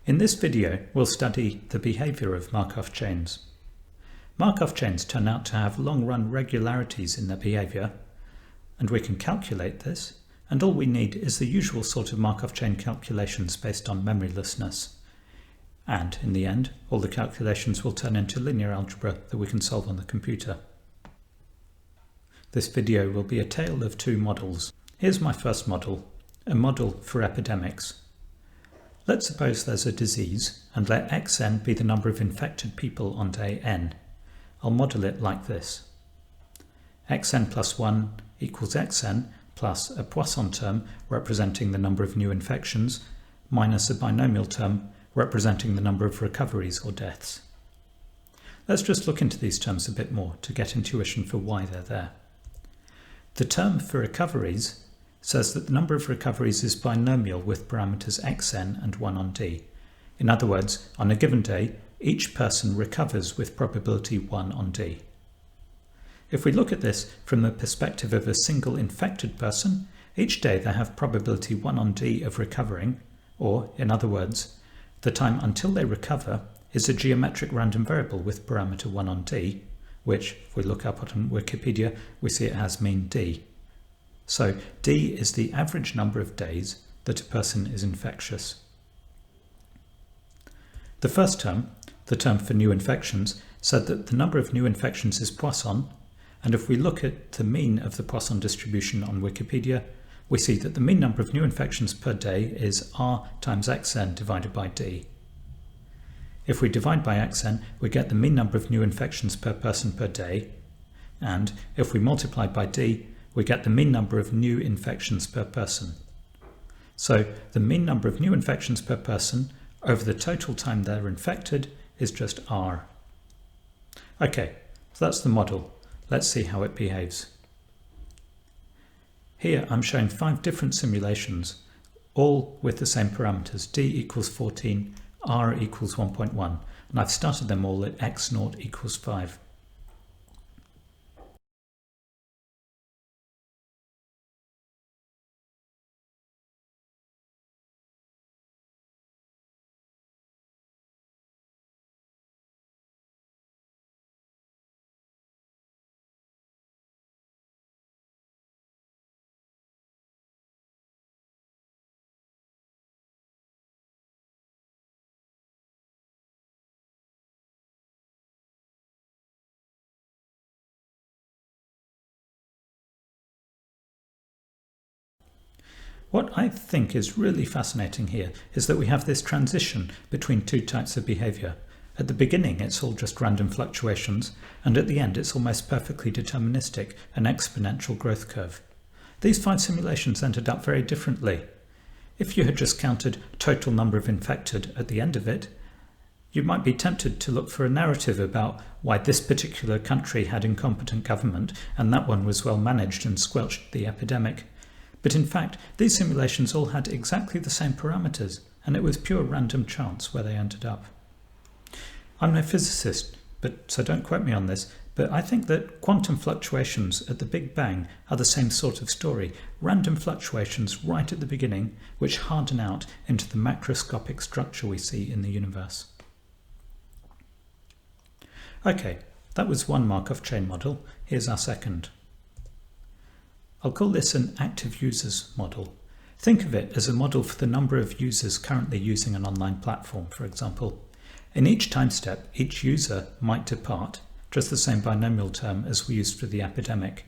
In this video, we'll study the behavior of Markov chains. Markov chains turn out to have long-run regularities in their behavior, and we can calculate this, and all we need is the usual sort of Markov chain calculations based on memorylessness. And in the end, all the calculations will turn into linear algebra that we can solve on the computer. This video will be a tale of two models. Here's my first model, a model for epidemics. Let's suppose there's a disease and let xn be the number of infected people on day n. I'll model it like this. xn plus 1 equals xn plus a Poisson term representing the number of new infections minus a binomial term representing the number of recoveries or deaths. Let's just look into these terms a bit more to get intuition for why they're there. The term for recoveries says that the number of recoveries is binomial with parameters xn and 1 on d. In other words, on a given day, each person recovers with probability 1 on d. If we look at this from the perspective of a single infected person, each day they have probability 1 on d of recovering, or, in other words, the time until they recover is a geometric random variable with parameter 1 on d, which, if we look up on Wikipedia, we see it has mean d. So d is the average number of days that a person is infectious. The first term, the term for new infections, said that the number of new infections is Poisson, and if we look at the mean of the Poisson distribution on Wikipedia, we see that the mean number of new infections per day is r times xn divided by d. If we divide by xn, we get the mean number of new infections per person per day, and if we multiply by d, we get the mean number of new infections per person. So the mean number of new infections per person over the total time they're infected is just r. Okay, so that's the model. Let's see how it behaves. Here I'm showing 5 different simulations, all with the same parameters, d equals 14, r equals 1.1, and I've started them all at x0 equals 5. What I think is really fascinating here is that we have this transition between two types of behavior. At the beginning it's all just random fluctuations, and at the end it's almost perfectly deterministic, an exponential growth curve. These 5 simulations ended up very differently. If you had just counted total number of infected at the end of it, you might be tempted to look for a narrative about why this particular country had incompetent government and that one was well managed and squelched the epidemic. But in fact, these simulations all had exactly the same parameters, and it was pure random chance where they ended up. I'm no physicist, so don't quote me on this, but I think that quantum fluctuations at the Big Bang are the same sort of story, random fluctuations right at the beginning which harden out into the macroscopic structure we see in the universe. Okay, that was one Markov chain model. Here's our second. I'll call this an active users model. Think of it as a model for the number of users currently using an online platform, for example. In each time step, each user might depart, just the same binomial term as we used for the epidemic.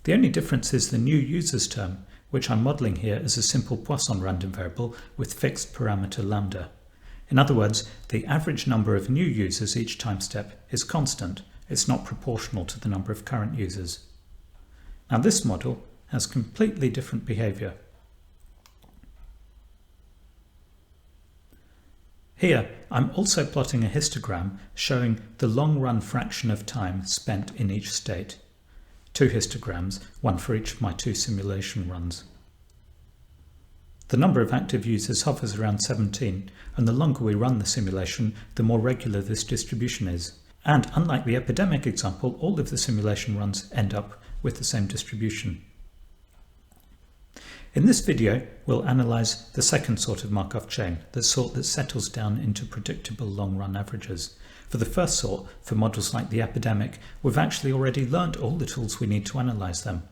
The only difference is the new users term, which I'm modeling here as a simple Poisson random variable with fixed parameter lambda. In other words, the average number of new users each time step is constant. It's not proportional to the number of current users. Now this model has completely different behavior. Here I'm also plotting a histogram showing the long-run fraction of time spent in each state. 2 histograms, one for each of my 2 simulation runs. The number of active users hovers around 17, and the longer we run the simulation, the more regular this distribution is. And unlike the epidemic example, all of the simulation runs end up with the same distribution. In this video, we'll analyse the second sort of Markov chain, the sort that settles down into predictable long-run averages. For the first sort, for models like the epidemic, we've actually already learnt all the tools we need to analyse them.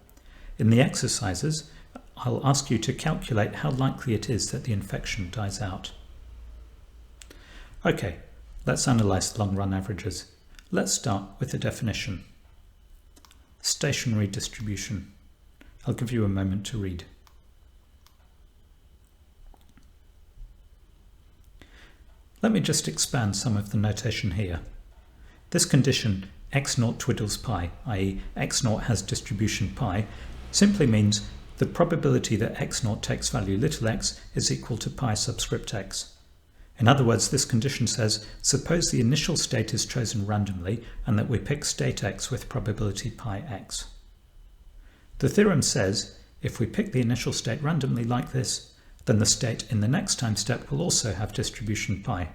In the exercises, I'll ask you to calculate how likely it is that the infection dies out. Okay, let's analyse long-run averages. Let's start with the definition. Stationary distribution. I'll give you a moment to read. Let me just expand some of the notation here. This condition x0 twiddles pi, i.e. x0 has distribution pi, simply means the probability that x0 takes value little x is equal to pi subscript x. In other words, this condition says, suppose the initial state is chosen randomly and that we pick state x with probability pi x. The theorem says, if we pick the initial state randomly like this, then the state in the next time step will also have distribution pi.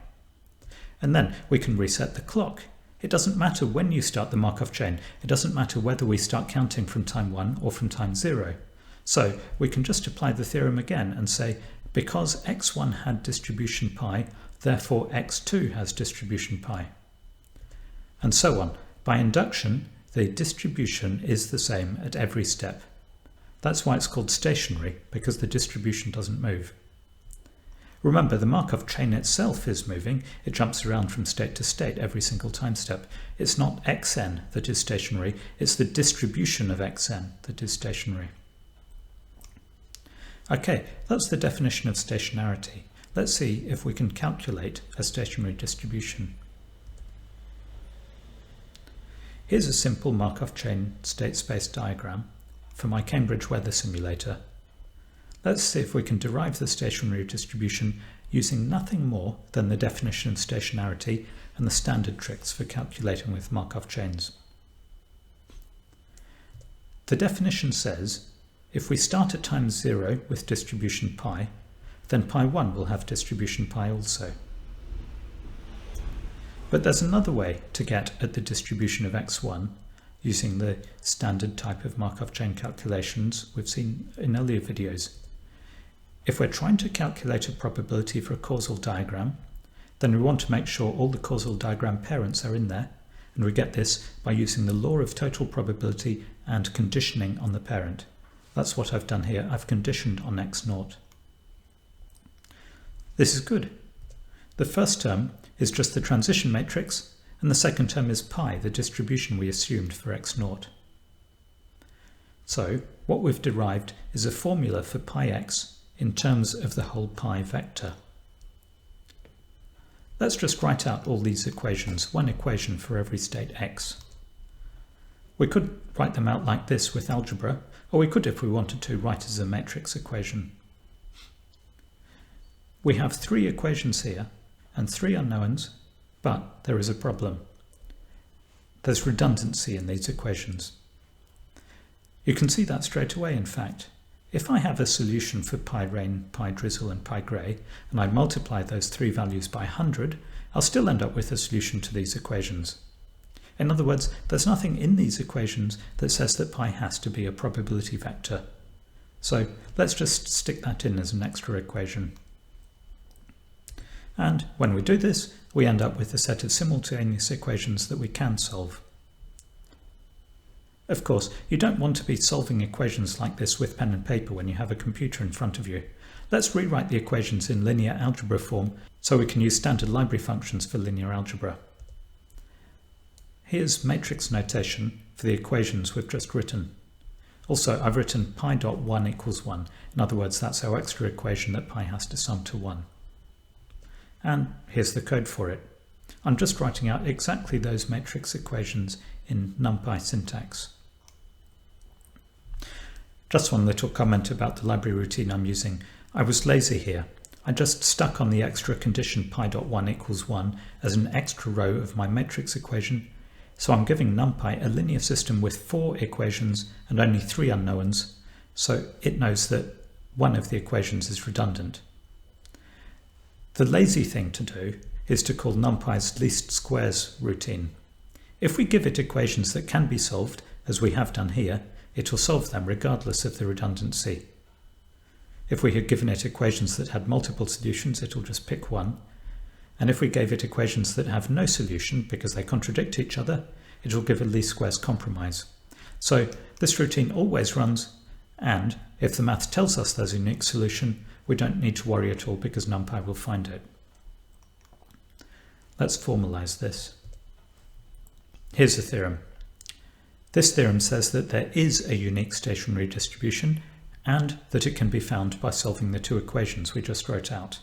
And then we can reset the clock. It doesn't matter when you start the Markov chain. It doesn't matter whether we start counting from time 1 or from time 0. So we can just apply the theorem again and say, because x1 had distribution pi, therefore x2 has distribution pi. And so on. By induction, the distribution is the same at every step. That's why it's called stationary, because the distribution doesn't move. Remember, the Markov chain itself is moving. It jumps around from state to state every single time step. It's not xn that is stationary, it's the distribution of xn that is stationary. Okay, that's the definition of stationarity. Let's see if we can calculate a stationary distribution. Here's a simple Markov chain state space diagram for my Cambridge weather simulator. Let's see if we can derive the stationary distribution using nothing more than the definition of stationarity and the standard tricks for calculating with Markov chains. The definition says, if we start at time 0 with distribution pi, then pi 1 will have distribution pi also. But there's another way to get at the distribution of x1 using the standard type of Markov chain calculations we've seen in earlier videos. If we're trying to calculate a probability for a causal diagram, then we want to make sure all the causal diagram parents are in there, and we get this by using the law of total probability and conditioning on the parent. That's what I've done here. I've conditioned on x0. This is good. The first term is just the transition matrix, and the second term is pi, the distribution we assumed for x0. So what we've derived is a formula for pi x in terms of the whole pi vector. Let's just write out all these equations, one equation for every state x. We could write them out like this with algebra, or we could, if we wanted to, write as a matrix equation. We have 3 equations here and 3 unknowns, but there is a problem. There's redundancy in these equations. You can see that straight away, in fact. If I have a solution for pi rain, pi drizzle and pi grey, and I multiply those 3 values by 100, I'll still end up with a solution to these equations. In other words, there's nothing in these equations that says that pi has to be a probability vector. So let's just stick that in as an extra equation. And when we do this, we end up with a set of simultaneous equations that we can solve. Of course, you don't want to be solving equations like this with pen and paper when you have a computer in front of you. Let's rewrite the equations in linear algebra form so we can use standard library functions for linear algebra. Here's matrix notation for the equations we've just written. Also, I've written pi.1 equals 1. In other words, that's our extra equation that pi has to sum to 1. And here's the code for it. I'm just writing out exactly those matrix equations in NumPy syntax. Just one little comment about the library routine I'm using. I was lazy here. I just stuck on the extra condition pi.1 equals 1 as an extra row of my matrix equation. So I'm giving NumPy a linear system with 4 equations and only 3 unknowns, so it knows that one of the equations is redundant. The lazy thing to do is to call NumPy's least squares routine. If we give it equations that can be solved, as we have done here, it will solve them regardless of the redundancy. If we had given it equations that had multiple solutions, it'll just pick one. And if we gave it equations that have no solution because they contradict each other, it will give a least squares compromise. So this routine always runs, and if the math tells us there's a unique solution, we don't need to worry at all because NumPy will find it. Let's formalize this. Here's the theorem. This theorem says that there is a unique stationary distribution and that it can be found by solving the two equations we just wrote out.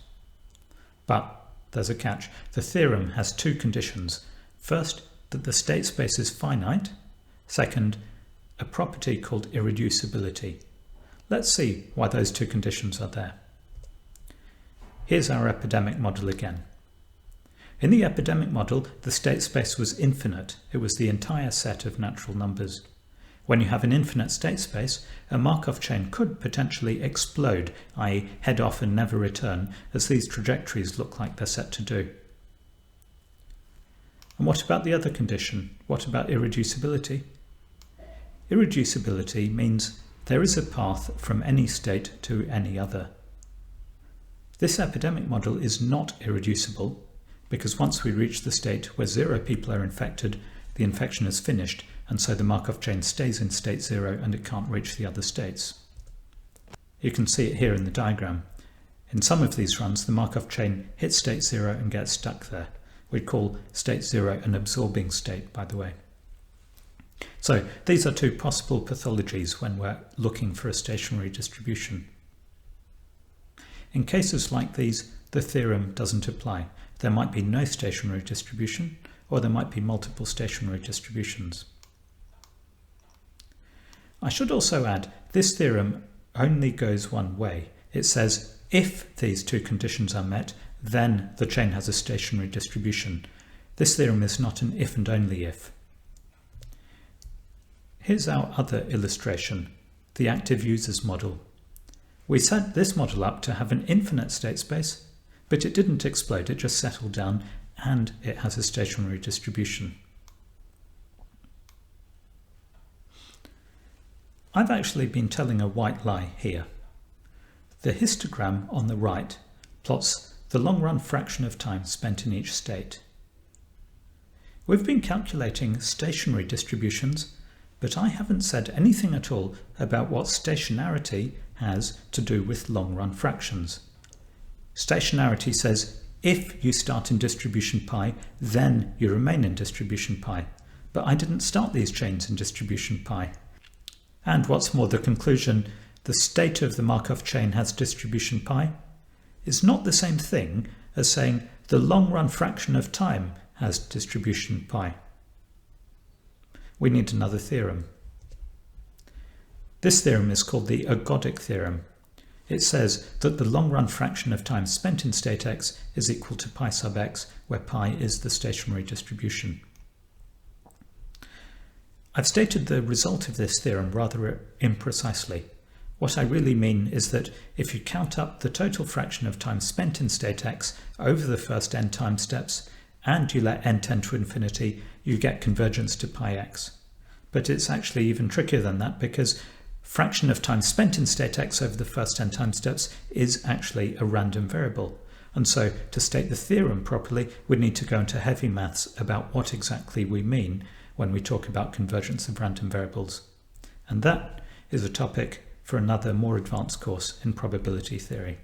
But there's a catch. The theorem has two conditions. First, that the state space is finite. Second, a property called irreducibility. Let's see why those two conditions are there. Here's our epidemic model again. In the epidemic model, the state space was infinite. It was the entire set of natural numbers. When you have an infinite state space, a Markov chain could potentially explode, i.e. head off and never return, as these trajectories look like they're set to do. And what about the other condition? What about irreducibility? Irreducibility means there is a path from any state to any other. This epidemic model is not irreducible, because once we reach the state where 0 people are infected, the infection is finished, and so the Markov chain stays in state 0 and it can't reach the other states. You can see it here in the diagram. In some of these runs, the Markov chain hits state 0 and gets stuck there. We'd call state 0 an absorbing state, by the way. So these are two possible pathologies when we're looking for a stationary distribution. In cases like these, the theorem doesn't apply. There might be no stationary distribution, or there might be multiple stationary distributions. I should also add, this theorem only goes one way. It says if these two conditions are met, then the chain has a stationary distribution. This theorem is not an if and only if. Here's our other illustration, the active users model. We set this model up to have an infinite state space, but it didn't explode, it just settled down, and it has a stationary distribution. I've actually been telling a white lie here. The histogram on the right plots the long-run fraction of time spent in each state. We've been calculating stationary distributions, but I haven't said anything at all about what stationarity has to do with long-run fractions. Stationarity says if you start in distribution pi, then you remain in distribution pi. But I didn't start these chains in distribution pi. And what's more, the conclusion, the state of the Markov chain has distribution pi, is not the same thing as saying the long-run fraction of time has distribution pi. We need another theorem. This theorem is called the ergodic theorem. It says that the long-run fraction of time spent in state x is equal to pi sub x, where pi is the stationary distribution. I've stated the result of this theorem rather imprecisely. What I really mean is that if you count up the total fraction of time spent in state x over the first n time steps, and you let n tend to infinity, you get convergence to pi x. But it's actually even trickier than that, because fraction of time spent in state x over the first n time steps is actually a random variable. And so to state the theorem properly, we need to go into heavy maths about what exactly we mean when we talk about convergence of random variables. And that is a topic for another more advanced course in probability theory.